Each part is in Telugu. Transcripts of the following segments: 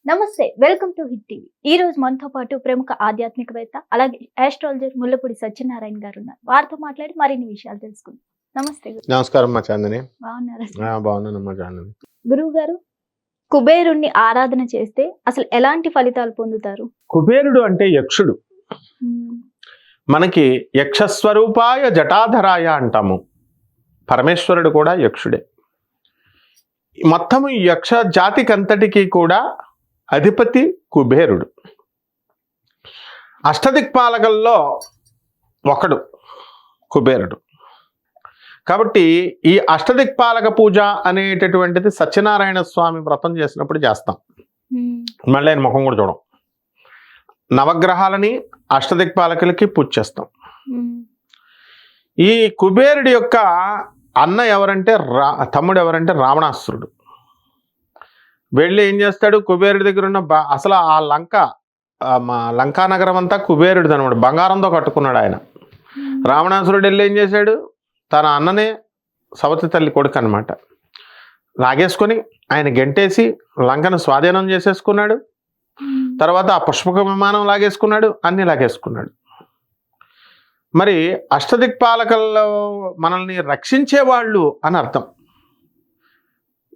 నమస్తే, వెల్కమ్ టు హిట్ టీవీ. ఈ రోజు మనతో పాటు ప్రముఖ ఆధ్యాత్మికవేత్త అలాగే ఆస్ట్రాలజర్ ముల్లపూడి సత్యనారాయణ గారు ఉన్నారు. వారితో మాట్లాడి మరిన్ని విషయాలు తెలుసుకుందాం. నమస్తే గురు. నమస్కారం మా చాందిని. బాగున్నారా? బాగున్నానమ్మా చాందిని. గురువు గారు, కుబేరుణ్ణి ఆరాధన చేస్తే అసలు ఎలాంటి ఫలితాలు పొందుతారు? కుబేరుడు అంటే యక్షుడు. మనకి యక్షస్వరూపాయ జటాధరాయ అంటాము. పరమేశ్వరుడు కూడా యక్షుడే. మొత్తము యక్ష జాతికంతటికి కూడా అధిపతి కుబేరుడు. అష్టదిక్పాలకల్లో ఒకడు కుబేరుడు. కాబట్టి ఈ అష్టదిక్పాలక పూజ అనేటటువంటిది సత్యనారాయణ స్వామి వ్రతం చేసినప్పుడు చేస్తాం. మళ్ళీ ఆయన ముఖం కూడా చూడం. నవగ్రహాలని అష్టదిక్పాలకులకి పూజ చేస్తాం. ఈ కుబేరుడి యొక్క అన్న ఎవరంటే తమ్ముడు ఎవరంటే రావణాసురుడు. వెళ్ళి ఏం చేస్తాడు, కుబేరుడి దగ్గర ఉన్న అసలు ఆ లంకా నగరం అంతా కుబేరుడిది అనమాట. బంగారంతో కట్టుకున్నాడు ఆయన. రావణాసురుడు వెళ్ళి ఏం చేశాడు, తన అన్ననే సవతి తల్లి కొడుకు అనమాట లాగేసుకొని ఆయన గెంటేసి లంకను స్వాధీనం చేసేసుకున్నాడు. తర్వాత ఆ పుష్పక విమానం లాగేసుకున్నాడు, అన్ని లాగేసుకున్నాడు. మరి అష్టదిక్పాలకల్లో మనల్ని రక్షించేవాళ్ళు అని అర్థం.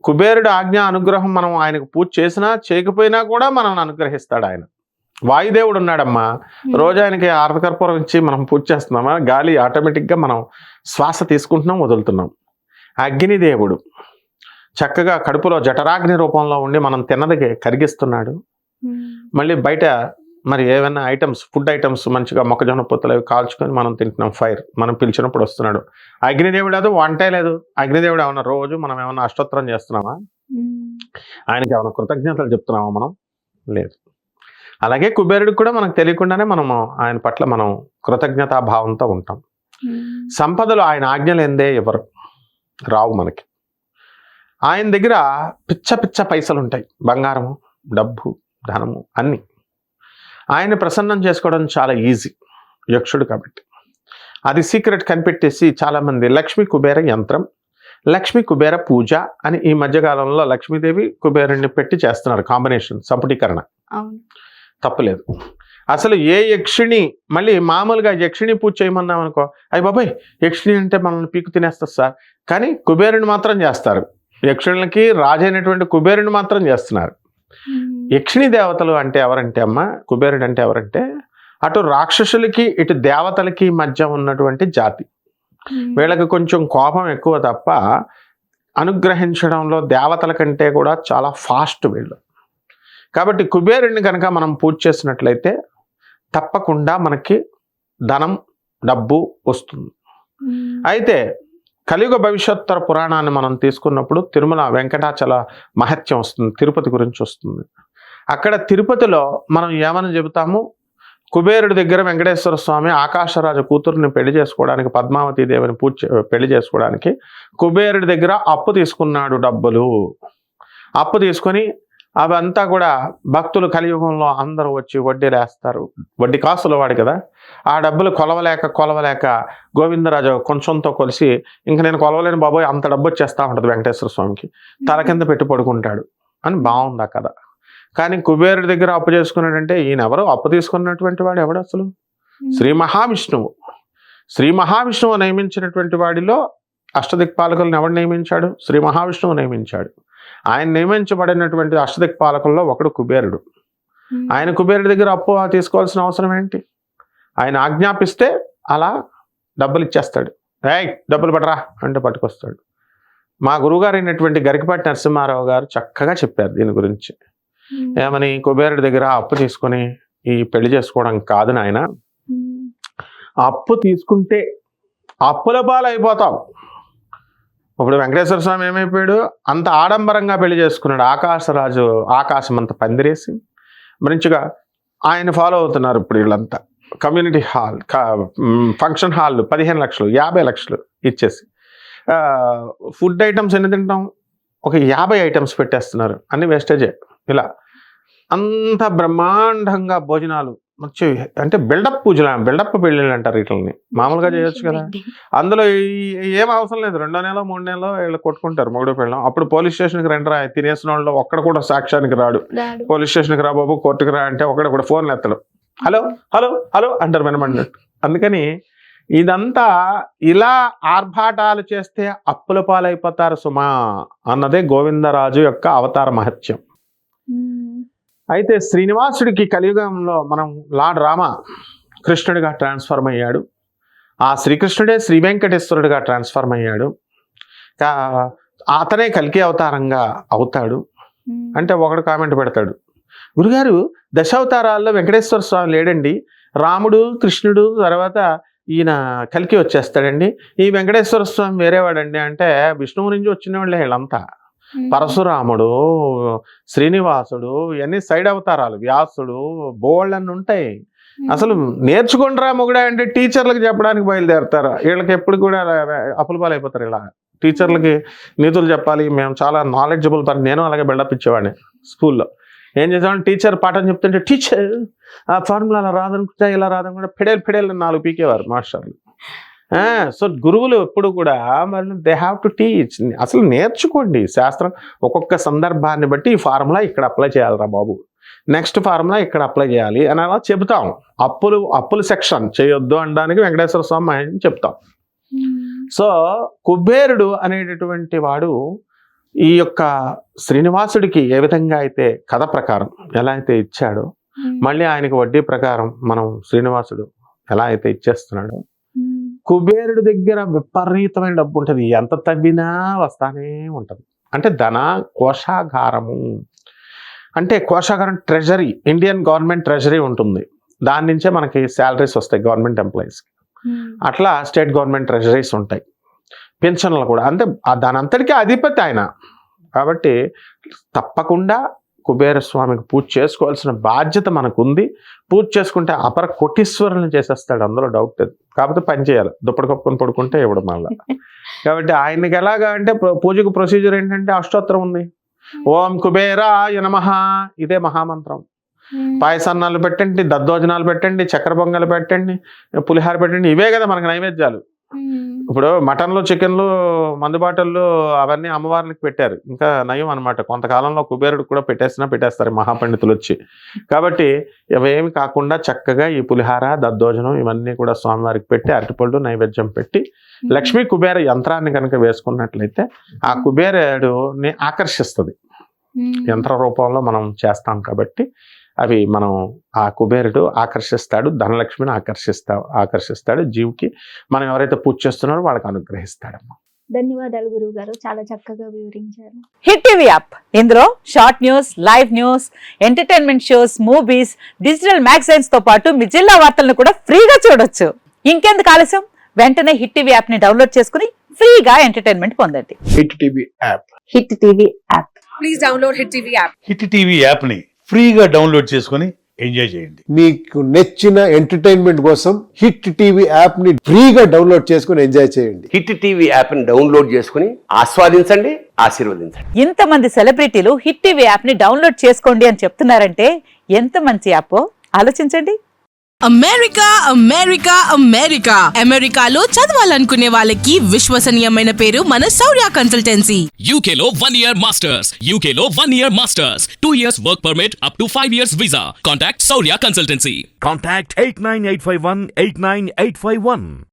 కుబేరుడు ఆజ్ఞ అనుగ్రహం మనం ఆయనకు పూజ చేసినా చేయకపోయినా కూడా మనల్ని అనుగ్రహిస్తాడు ఆయన. వాయుదేవుడు ఉన్నాడమ్మా. రోజు ఆయనకి ఆరకర్పూరం ఇచ్చి మనం పూజ చేస్తున్నామా, గాలి ఆటోమేటిక్గా మనం శ్వాస తీసుకుంటున్నాం, వదులుతున్నాం. అగ్నిదేవుడు చక్కగా కడుపులో జఠరాగ్ని రూపంలో ఉండి మనం తిన్నదికి కరిగిస్తున్నాడు. మళ్ళీ బయట మరి ఏమైనా ఐటమ్స్, ఫుడ్ ఐటమ్స్ మంచిగా మొక్కజొన్న పొత్తులు అవి కాల్చుకొని మనం తింటున్నాం. ఫైర్ మనం పిలిచినప్పుడు వస్తున్నాడు. అగ్నిదేవుడు అది వంటే లేదు. అగ్నిదేవుడు ఏమన్నా రోజు మనం ఏమన్నా అష్టోత్తరం చేస్తున్నామా, ఆయనకి ఏమైనా కృతజ్ఞతలు చెప్తున్నామా మనం? లేదు. అలాగే కుబేరుడికి కూడా మనకు తెలియకుండానే మనము ఆయన పట్ల మనం కృతజ్ఞతాభావంతో ఉంటాం. సంపదలు ఆయన ఆజ్ఞలేందే ఎవరు రావు మనకి. ఆయన దగ్గర పిచ్చ పిచ్చ పైసలు ఉంటాయి, బంగారము, డబ్బు, ధనము అన్నీ. ఆయన ప్రసన్నం చేసుకోవడం చాలా ఈజీ, యక్షుడు కాబట్టి. అది సీక్రెట్ కనిపెట్టేసి చాలామంది లక్ష్మీ కుబేర యంత్రం, లక్ష్మీ కుబేర పూజ అని ఈ మధ్యకాలంలో లక్ష్మీదేవి కుబేరుణ్ణి పెట్టి చేస్తున్నారు కాంబినేషన్, సంపుటీకరణ. తప్పలేదు. అసలు ఏ యక్షిణి, మళ్ళీ మామూలుగా యక్షిణి పూజ చేయమన్నాం అనుకో, అయ్యి బాబాయ్ యక్షిణి అంటే మనల్ని పీకు తినేస్తారు సార్, కానీ కుబేరుని మాత్రం చేస్తారు. యక్షిణులకి రాజైనటువంటి కుబేరుని మాత్రం చేస్తున్నారు. యక్షిణి దేవతలు అంటే ఎవరంటే అమ్మ, కుబేరుడు అంటే ఎవరంటే అటు రాక్షసులకి ఇటు దేవతలకి మధ్య ఉన్నటువంటి జాతి. వీళ్ళకి కొంచెం కోపం ఎక్కువ తప్ప అనుగ్రహించడంలో దేవతల కంటే కూడా చాలా ఫాస్ట్ వీళ్ళు. కాబట్టి కుబేరుడిని కనుక మనం పూజ చేసినట్లయితే తప్పకుండా మనకి ధనం, డబ్బు వస్తుంది. అయితే కలియుగ భవిష్యోత్తర పురాణాన్ని మనం తీసుకున్నప్పుడు తిరుమల వెంకటాచల మహత్యం వస్తుంది, తిరుపతి గురించి వస్తుంది. అక్కడ తిరుపతిలో మనం ఏమని చెబుతాము, కుబేరుడి దగ్గర వెంకటేశ్వర స్వామి ఆకాశరాజు కూతురుని పెళ్లి చేసుకోవడానికి, పద్మావతి దేవిని పెళ్లి చేసుకోవడానికి కుబేరుడి దగ్గర అప్పు తీసుకున్నాడు. డబ్బులు అప్పు తీసుకొని అవంతా కూడా భక్తులు కలియుగంలో అందరూ వచ్చి వడ్డీలేస్తారు. వడ్డీ కాసుల వాడు కదా, ఆ డబ్బులు కొలవలేక గోవిందరాజు కొంచెంతో కొలిసి, ఇంక నేను కొలవలేని బాబోయ్ అంత డబ్బు వచ్చేస్తూ ఉంటుంది వెంకటేశ్వర స్వామికి, తల కింద పెట్టి పడుకుంటాడు అని బాగుంది ఆ కథ. కానీ కుబేరుడి దగ్గర అప్పు చేసుకున్నాడంటే ఈయన ఎవరు, అప్పు తీసుకున్నటువంటి వాడు ఎవడు అసలు? శ్రీ మహావిష్ణువు. శ్రీ మహావిష్ణువు నియమించినటువంటి వాడిలో అష్టదిక్పాలకులను ఎవడు నియమించాడు? శ్రీ మహావిష్ణువు నియమించాడు. ఆయన నియమించబడినటువంటి అష్టదిక్పాలకుల్లో ఒకడు కుబేరుడు. ఆయన కుబేరుడి దగ్గర అప్పు తీసుకోవాల్సిన అవసరం ఏంటి? ఆయన ఆజ్ఞాపిస్తే అలా డబ్బులు ఇచ్చేస్తాడు. డబ్బులు పట్టరా అంటే పట్టుకొస్తాడు. మా గురువుగారు అయినటువంటి గరికపాటి నరసింహారావు గారు చక్కగా చెప్పారు దీని గురించి. ఏమని, కుబేరుడి దగ్గర అప్పు తీసుకొని ఈ పెళ్లి చేసుకోవడం కాదు నాయన, అప్పు తీసుకుంటే అప్పుల పాలు అయిపోతాం. ఇప్పుడు వెంకటేశ్వర స్వామి ఏమైపోయాడు, అంత ఆడంబరంగా పెళ్లి చేసుకున్నాడు. ఆకాశరాజు ఆకాశం అంతా పందిరేసి మంచిగా ఆయన ఫాలో అవుతున్నారు. ఇప్పుడు వీళ్ళంతా కమ్యూనిటీ హాల్, ఫంక్షన్ హాల్ 15 లక్షలు 50 లక్షలు ఇచ్చేసి ఫుడ్ ఐటమ్స్ ఎన్ని తింటాం, ఒక 50 ఐటమ్స్ పెట్టేస్తున్నారు, అన్ని వేస్టేజే. ఇలా అంత బ్రహ్మాండంగా భోజనాలు, మంచి అంటే బిల్డప్ పూజలు, బిల్డప్ పెళ్ళిళ్ళు అంటారు వీటిని. మామూలుగా చేయొచ్చు కదా. అందులో ఏం అవసరం లేదు. 2వ నెల 3 నెలలో వీళ్ళు కొట్టుకుంటారు మొగుడు పెళ్ళం. అప్పుడు పోలీస్ స్టేషన్కి రండి రా, తినేసిన వాళ్ళు ఒక్కడ కూడా సాక్ష్యానికి రాడు. పోలీస్ స్టేషన్కి రా బాబు, కోర్టుకి రా అంటే ఒకడు కూడా ఫోన్లు ఎత్తడు. హలో హలో హలో అంటారు వినమన్నట్టు. అందుకని ఇదంతా ఇలా ఆర్భాటాలు చేస్తే అప్పుల పాలైపోతారు సుమా అన్నదే గోవిందరాజు యొక్క అవతార మహత్యం. అయితే శ్రీనివాసుడికి కలియుగంలో మనం లార్డ్ రామ కృష్ణుడిగా ట్రాన్స్ఫర్మ్ అయ్యాడు. ఆ శ్రీకృష్ణుడే శ్రీ వెంకటేశ్వరుడిగా ట్రాన్స్ఫర్మ్ అయ్యాడు. అతనే కల్కి అవతారంగా అవుతాడు. అంటే ఒకడు కామెంట్ పెడతాడు, గురుగారు దశావతారాల్లో వెంకటేశ్వర స్వామి లేడండి, రాముడు కృష్ణుడు తర్వాత ఈయన కల్కి వచ్చేస్తాడండి, ఈ వెంకటేశ్వర స్వామి వేరేవాడండి అంటే విష్ణువు నుంచి వచ్చిన వాళ్ళే వీళ్ళంతా. పరశురాముడు, శ్రీనివాసుడు ఇవన్నీ సైడ్ అవతారాలు, వ్యాసుడు బోళ్ళన్ని ఉంటాయి. అసలు నేర్చుకుంటారా మొగుడా అంటే టీచర్లకు చెప్పడానికి బయలుదేరుతారు. వీళ్ళకి ఎప్పుడు కూడా అప్పుల పాలైపోతారు. ఇలా టీచర్లకి నీతులు చెప్పాలి, మేము చాలా నాలెడ్జబుల్ పని. నేను అలాగే బిల్డప్ ఇచ్చేవాడిని స్కూల్లో. ఏం చేసామని టీచర్ పాఠం చెప్తుంటే టీచర్ ఆ ఫార్ములా అలా రాదనుకుంటా ఇలా రాదనుకుంటా ఫిడేల్ 4 పీకేవారు మాస్టర్లు. సో గురువులు ఎప్పుడు కూడా మరి దే హ్యావ్ టు టీచ్. అసలు నేర్చుకోండి శాస్త్రం. ఒక్కొక్క సందర్భాన్ని బట్టి ఈ ఫార్ములా ఇక్కడ అప్లై చేయాలిరా బాబు, నెక్స్ట్ ఫార్ములా ఇక్కడ అప్లై చేయాలి అని అలా చెబుతాం. అప్పులు సెక్షన్ చేయొద్దు అనడానికి వెంకటేశ్వర స్వామి అని చెప్తాం. సో కుబేరుడు అనేటటువంటి వాడు ఈ యొక్క శ్రీనివాసుడికి ఏ విధంగా అయితే కథ ప్రకారం ఎలా అయితే ఇచ్చాడో, మళ్ళీ ఆయనకి వడ్డీ ప్రకారం మనం శ్రీనివాసుడు ఎలా అయితే ఇచ్చేస్తున్నాడో, కుబేరుడి దగ్గర విపరీతమైన డబ్బు ఉంటుంది. ఎంత తవ్వినా వస్తానే ఉంటుంది. అంటే ధన కోశాగారము అంటే కోశాగారం ట్రెజరీ, ఇండియన్ గవర్నమెంట్ ట్రెజరీ ఉంటుంది. దాని నుంచే మనకి శాలరీస్ వస్తాయి గవర్నమెంట్ ఎంప్లాయీస్కి. అట్లా స్టేట్ గవర్నమెంట్ ట్రెజరీస్ ఉంటాయి, పెన్షన్లు కూడా. అంటే దాని అంతటికీ అధిపతి ఆయన. కాబట్టి తప్పకుండా కుబేర స్వామికి పూజ చేసుకోవాల్సిన బాధ్యత మనకు ఉంది. పూజ చేసుకుంటే అపర కోటీశ్వరులను చేసేస్తాడు, అందులో డౌట్ లేదు. కాకపోతే పని చేయాలి, దుప్పటి కప్పుకొని పడుకుంటే ఇవ్వడం మళ్ళా. కాబట్టి ఆయనకి ఎలాగా అంటే పూజకు ప్రొసీజర్ ఏంటంటే అష్టోత్తరం ఉంది. ఓం కుబేరాయ నమః, ఇదే మహామంత్రం. పాయసాన్నాలు పెట్టండి, దద్దోజనాలు పెట్టండి, చక్కెర పొంగలు పెట్టండి, పులిహార పెట్టండి, ఇవే కదా మనకి నైవేద్యాలు. ఇప్పుడు మటన్లు చికెన్లు మందుబాటల్లో అవన్నీ అమ్మవారికి పెట్టారు, ఇంకా నయం అనమాట. కొంతకాలంలో కుబేరుడు కూడా పెట్టేస్తారు మహాపండితులు వచ్చి. కాబట్టి ఇవేమి కాకుండా చక్కగా ఈ పులిహార దద్దోజనం ఇవన్నీ కూడా స్వామివారికి పెట్టి అరటిపళ్ళు నైవేద్యం పెట్టి లక్ష్మీ కుబేర యంత్రాన్ని కనుక వేసుకున్నట్లయితే ఆ కుబేరుని ఆకర్షిస్తుంది. యంత్ర రూపంలో మనం చేస్తాం కాబట్టి అవి మనం ఆ కుబేరుడు ఆకర్షిస్తాడు, ధనలక్ష్మిని ఆకర్షిస్తాడు. జీవికి మనం ఎవరైతే పూజ చేస్తున్నారో వాళ్ళకి అనుగ్రహిస్తాడమ్మా. ధన్యవాదాలు గురువు గారు, చాలా చక్కగా వివరించారు. హిట్ టీవీ యాప్, ఇందులో short news, live news, entertainment shows, movies, digital magazines తో పాటు మీ జిల్లా వార్తలను కూడా ఫ్రీగా చూడొచ్చు. ఇంకెందుకు ఆలస్యం, వెంటనే హిట్ టీవీ యాప్ ని డౌన్లోడ్ చేసుకుని ఫ్రీగా ఎంటర్టైన్మెంట్ పొందండి. Hit TV app. Hit TV app. Please download hit TV app. Hit TV app ని ఫ్రీగా డౌన్లోడ్ చేసుకొని ఎంజాయ్ చేయండి. మీకు నచ్చిన ఎంటర్టైన్మెంట్ కోసం హిట్ టీవీ యాప్ ని ఫ్రీగా డౌన్లోడ్ చేసుకొని ఎంజాయ్ చేయండి. హిట్ టీవీ యాప్ ని డౌన్లోడ్ చేసుకుని ఆస్వాదించండి, ఆశీర్వదించండి. ఇంతమంది సెలబ్రిటీలు హిట్ టీవీ యాప్ ని డౌన్లోడ్ చేసుకోండి అని చెప్తున్నారంటే ఎంత మంచి యాప్ ఆలోచించండి. అమెరికా అమెరికాలో చదవాలనుకునే వాళ్ళకి విశ్వసనీయమైన పేరు మన శౌర్య కన్సల్టెన్సీ. UK లో 1 year masters. 2 years work permit up to 5 years visa. Contact Saurya Consultancy. Contact 89851 89851.